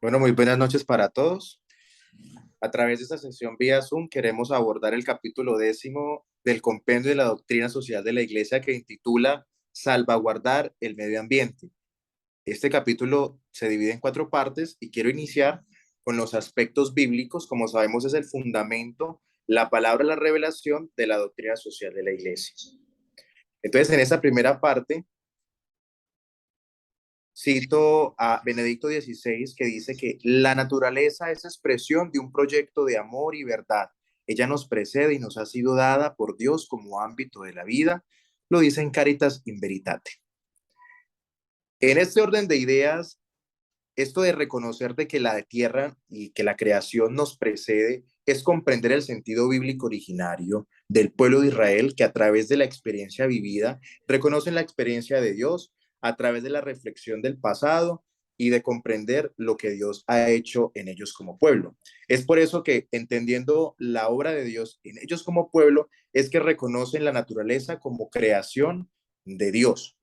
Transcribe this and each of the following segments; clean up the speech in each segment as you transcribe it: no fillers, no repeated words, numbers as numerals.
Bueno, muy buenas noches para todos. A través de esta sesión vía Zoom queremos abordar el capítulo 10 del compendio de la doctrina social de la Iglesia que intitula Salvaguardar el medio ambiente. Este capítulo se divide en 4 partes y quiero iniciar con los aspectos bíblicos. Como sabemos, es el fundamento, la palabra, la revelación de la doctrina social de la Iglesia. Entonces, en esta primera parte, cito a Benedicto XVI, que dice que la naturaleza es expresión de un proyecto de amor y verdad. Ella nos precede y nos ha sido dada por Dios como ámbito de la vida. Lo dice en Caritas in Veritate. En este orden de ideas, esto de reconocer de que la tierra y que la creación nos precede es comprender el sentido bíblico originario del pueblo de Israel, que a través de la experiencia vivida reconocen la experiencia de Dios a través de la reflexión del pasado y de comprender lo que Dios ha hecho en ellos como pueblo. Es por eso que, entendiendo la obra de Dios en ellos como pueblo, es que reconocen la naturaleza como creación de Dios.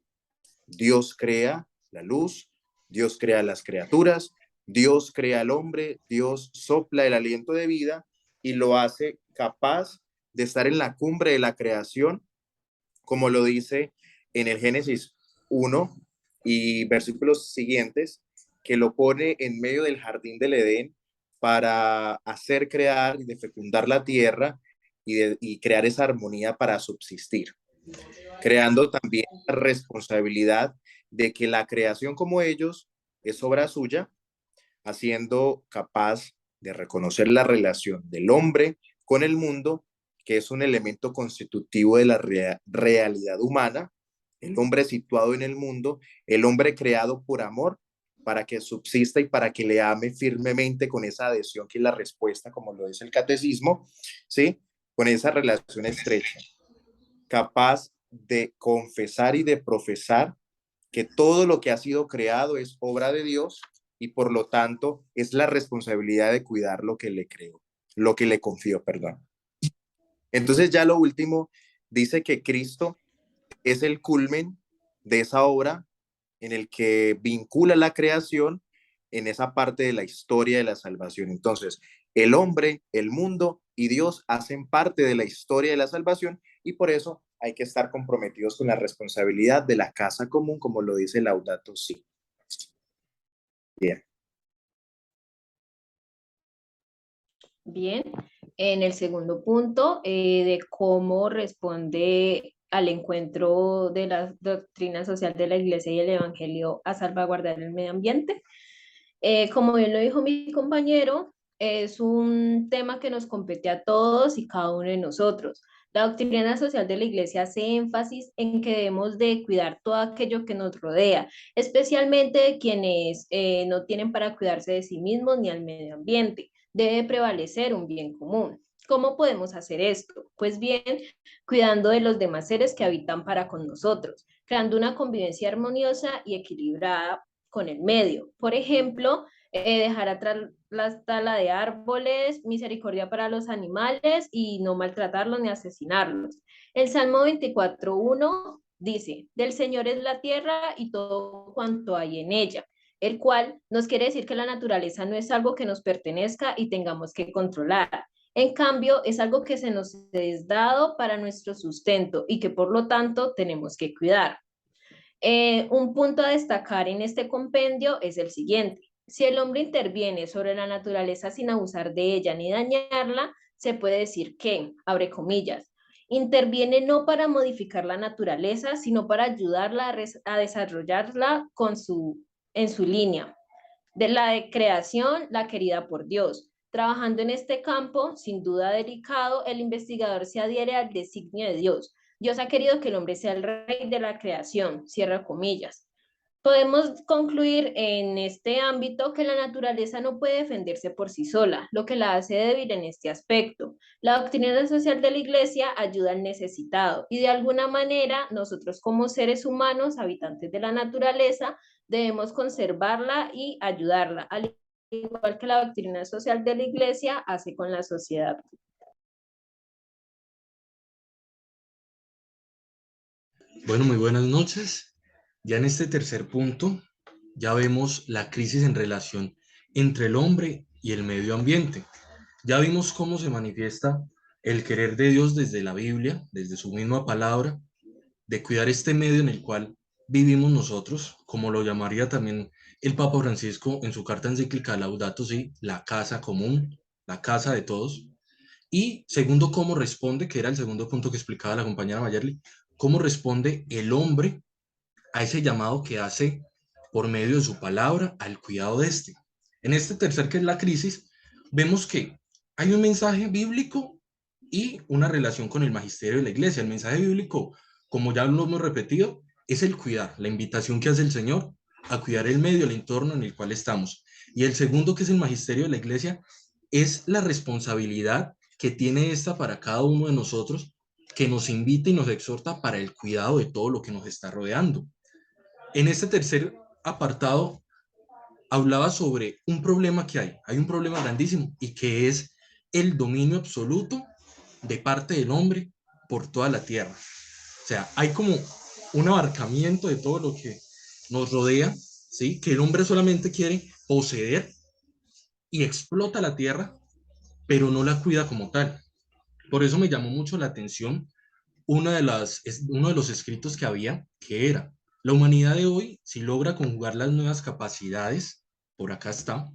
Dios crea la luz, Dios crea las criaturas, Dios crea al hombre, Dios sopla el aliento de vida y lo hace capaz de estar en la cumbre de la creación, como lo dice en el Génesis 1 y versículos siguientes, que lo pone en medio del jardín del Edén para hacer crear y de fecundar la tierra y crear esa armonía para subsistir, creando también la responsabilidad de que la creación como ellos es obra suya, haciendo capaz de reconocer la relación del hombre con el mundo, que es un elemento constitutivo de la realidad humana, el hombre situado en el mundo, el hombre creado por amor para que subsista y para que le ame firmemente con esa adhesión que es la respuesta, como lo dice el catecismo, ¿sí? Con esa relación estrecha, capaz de confesar y de profesar que todo lo que ha sido creado es obra de Dios y por lo tanto es la responsabilidad de cuidar lo que le creó, lo que le confió, perdón. Entonces ya lo último dice que Cristo es el culmen de esa obra en el que vincula la creación en esa parte de la historia de la salvación. Entonces, el hombre, el mundo y Dios hacen parte de la historia de la salvación y por eso hay que estar comprometidos con la responsabilidad de la casa común, como lo dice Laudato Si. Bien. Bien, en el segundo punto, de cómo responde al encuentro de la doctrina social de la Iglesia y el Evangelio a salvaguardar el medio ambiente. Como bien lo dijo mi compañero, es un tema que nos compete a todos y cada uno de nosotros. La doctrina social de la Iglesia hace énfasis en que debemos de cuidar todo aquello que nos rodea, especialmente de quienes no tienen para cuidarse de sí mismos ni al medio ambiente. Debe prevalecer un bien común. ¿Cómo podemos hacer esto? Pues bien, cuidando de los demás seres que habitan para con nosotros, creando una convivencia armoniosa y equilibrada con el medio. Por ejemplo, dejar atrás la tala de árboles, misericordia para los animales y no maltratarlos ni asesinarlos. El Salmo 24:1 dice, del Señor es la tierra y todo cuanto hay en ella, el cual nos quiere decir que la naturaleza no es algo que nos pertenezca y tengamos que controlar. En cambio, es algo que se nos es dado para nuestro sustento y que por lo tanto tenemos que cuidar. Un punto a destacar en este compendio es el siguiente. Si el hombre interviene sobre la naturaleza sin abusar de ella ni dañarla, se puede decir que, abre comillas, interviene no para modificar la naturaleza, sino para ayudarla a desarrollarla en su línea de la de creación, la querida por Dios. Trabajando en este campo, sin duda delicado, el investigador se adhiere al designio de Dios. Dios ha querido que el hombre sea el rey de la creación, cierra comillas. Podemos concluir en este ámbito que la naturaleza no puede defenderse por sí sola, lo que la hace débil en este aspecto. La doctrina social de la Iglesia ayuda al necesitado y de alguna manera nosotros como seres humanos, habitantes de la naturaleza, debemos conservarla y ayudarla, al igual que la doctrina social de la Iglesia hace con la sociedad. Bueno, muy buenas noches. Ya en este tercer punto, ya vemos la crisis en relación entre el hombre y el medio ambiente. Ya vimos cómo se manifiesta el querer de Dios desde la Biblia, desde su misma palabra, de cuidar este medio en el cual vivimos nosotros, como lo llamaría también el Papa Francisco en su carta encíclica Laudato Si, la casa común, la casa de todos. Y segundo, cómo responde, que era el segundo punto que explicaba la compañera Mayerly, cómo responde el hombre a ese llamado que hace por medio de su palabra al cuidado de este. En este tercer, que es la crisis, vemos que hay un mensaje bíblico y una relación con el magisterio de la iglesia. El mensaje bíblico, como ya lo hemos repetido, es el cuidar, la invitación que hace el Señor a cuidar el medio, el entorno en el cual estamos. Y el segundo, que es el magisterio de la iglesia, es la responsabilidad que tiene esta para cada uno de nosotros, que nos invita y nos exhorta para el cuidado de todo lo que nos está rodeando. En este tercer apartado hablaba sobre un problema que hay un problema grandísimo y que es el dominio absoluto de parte del hombre por toda la tierra. O sea, hay como un abarcamiento de todo lo que nos rodea, ¿sí? Que el hombre solamente quiere poseer y explota la tierra, pero no la cuida como tal. Por eso me llamó mucho la atención uno de los escritos que había, que era, la humanidad de hoy, si logra conjugar las nuevas capacidades, por acá está,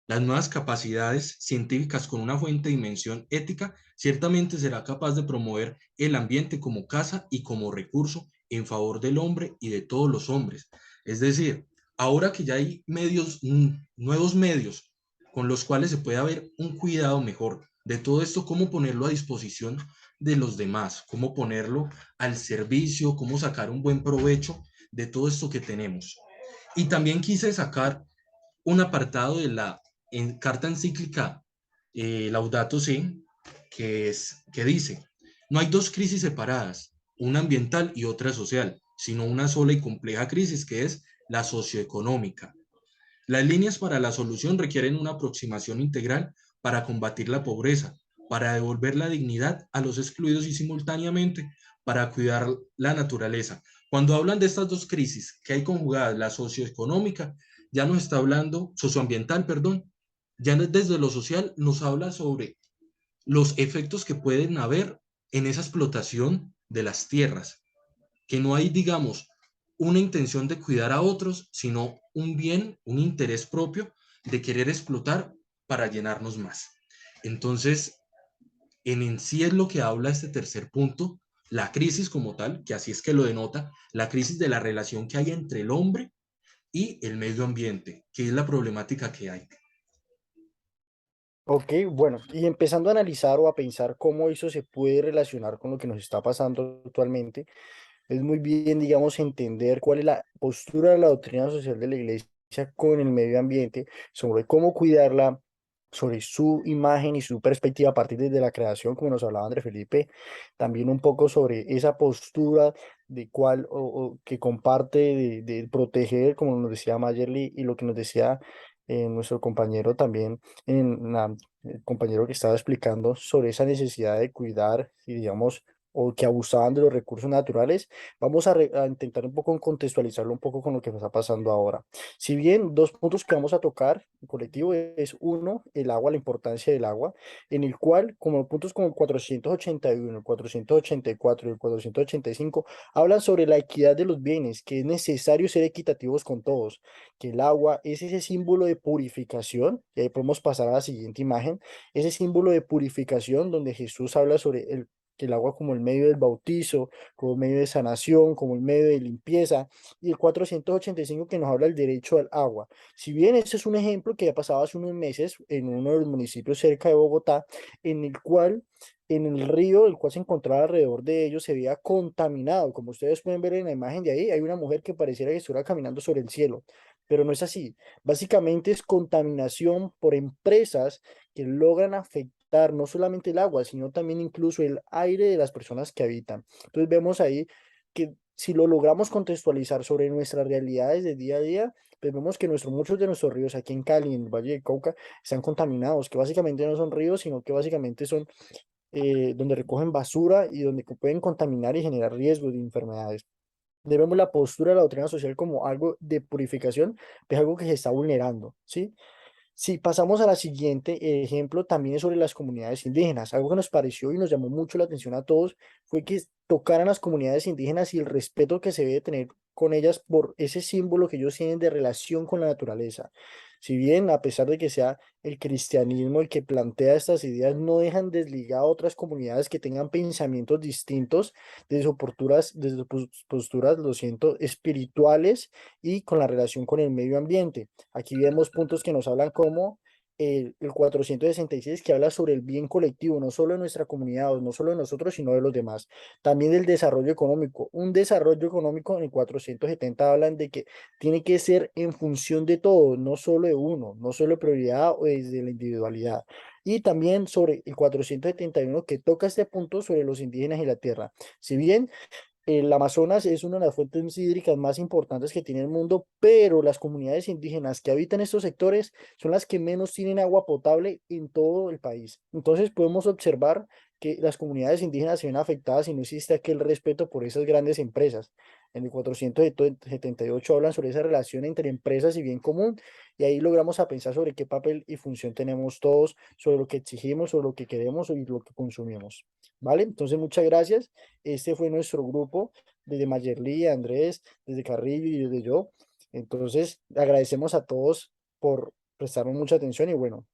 las nuevas capacidades científicas con una fuente de dimensión ética, ciertamente será capaz de promover el ambiente como casa y como recurso en favor del hombre y de todos los hombres. Es decir, ahora que ya hay medios, nuevos medios con los cuales se puede haber un cuidado mejor de todo esto, cómo ponerlo a disposición de los demás, cómo ponerlo al servicio, cómo sacar un buen provecho de todo esto que tenemos. Y también quise sacar un apartado de la carta encíclica Laudato Si, que dice, no hay dos crisis separadas, una ambiental y otra social, sino una sola y compleja crisis que es la socioeconómica. Las líneas para la solución requieren una aproximación integral para combatir la pobreza, para devolver la dignidad a los excluidos y simultáneamente para cuidar la naturaleza. Cuando hablan de estas dos crisis que hay conjugadas, la socioeconómica, ya nos está hablando, socioambiental, perdón, ya desde lo social nos habla sobre los efectos que pueden haber en esa explotación de las tierras, que no hay, digamos, una intención de cuidar a otros, sino un bien, un interés propio de querer explotar para llenarnos más. Entonces, en sí es lo que habla este tercer punto, la crisis como tal, que así es que lo denota, la crisis de la relación que hay entre el hombre y el medio ambiente, que es la problemática que hay. Ok, bueno, y empezando a analizar o a pensar cómo eso se puede relacionar con lo que nos está pasando actualmente, es muy bien, digamos, entender cuál es la postura de la doctrina social de la iglesia con el medio ambiente, sobre cómo cuidarla, sobre su imagen y su perspectiva a partir de la creación, como nos hablaba André Felipe, también un poco sobre esa postura de cuál o que comparte de proteger, como nos decía Mayerly, y lo que nos decía nuestro compañero también, el compañero que estaba explicando sobre esa necesidad de cuidar y digamos o que abusaban de los recursos naturales. Vamos a intentar un poco contextualizarlo un poco con lo que está pasando ahora. Si bien dos puntos que vamos a tocar en colectivo es uno, el agua, la importancia del agua, en el cual como puntos como el 481, el 484 y el 485 hablan sobre la equidad de los bienes, que es necesario ser equitativos con todos, que el agua es ese símbolo de purificación, y ahí podemos pasar a la siguiente imagen, ese símbolo de purificación donde Jesús habla sobre el agua como el medio del bautizo, como medio de sanación, como el medio de limpieza, y el 485 que nos habla del derecho al agua. Si bien ese es un ejemplo que ya pasaba hace unos meses en uno de los municipios cerca de Bogotá, en el cual en el río, el cual se encontraba alrededor de ellos, se veía contaminado. Como ustedes pueden ver en la imagen de ahí, hay una mujer que pareciera que estuviera caminando sobre el cielo, pero no es así. Básicamente es contaminación por empresas que logran afectar no solamente el agua, sino también incluso el aire de las personas que habitan. Entonces vemos ahí que si lo logramos contextualizar sobre nuestras realidades de día a día, pues vemos que muchos de nuestros ríos aquí en Cali, en el Valle de Cauca, están contaminados, que básicamente no son ríos, sino que básicamente son donde recogen basura y donde pueden contaminar y generar riesgos de enfermedades. Debemos la postura de la doctrina social como algo de purificación, es algo que se está vulnerando, ¿sí? Si pasamos a la siguiente ejemplo, también es sobre las comunidades indígenas. Algo que nos pareció y nos llamó mucho la atención a todos fue que tocaran las comunidades indígenas y el respeto que se debe tener con ellas por ese símbolo que ellos tienen de relación con la naturaleza. Si bien, a pesar de que sea el cristianismo el que plantea estas ideas, no dejan desligar a otras comunidades que tengan pensamientos distintos desde sus posturas, lo siento, espirituales y con la relación con el medio ambiente. Aquí vemos puntos que nos hablan como el 466 que habla sobre el bien colectivo, no solo de nuestra comunidad, o no solo de nosotros, sino de los demás. También del desarrollo económico. Un desarrollo económico en el 470 hablan de que tiene que ser en función de todo, no solo de uno, no solo de prioridad o desde la individualidad. Y también sobre el 471 que toca este punto sobre los indígenas y la tierra. Si bien el Amazonas es una de las fuentes hídricas más importantes que tiene el mundo, pero las comunidades indígenas que habitan estos sectores son las que menos tienen agua potable en todo el país. Entonces podemos observar que las comunidades indígenas se ven afectadas y no existe aquel respeto por esas grandes empresas. En el 478 hablan sobre esa relación entre empresas y bien común, y ahí logramos a pensar sobre qué papel y función tenemos todos, sobre lo que exigimos, sobre lo que queremos y lo que consumimos. ¿Vale? Entonces, muchas gracias. Este fue nuestro grupo, desde Mayerly, Andrés, desde Carrillo y desde yo. Entonces, agradecemos a todos por prestarnos mucha atención y bueno,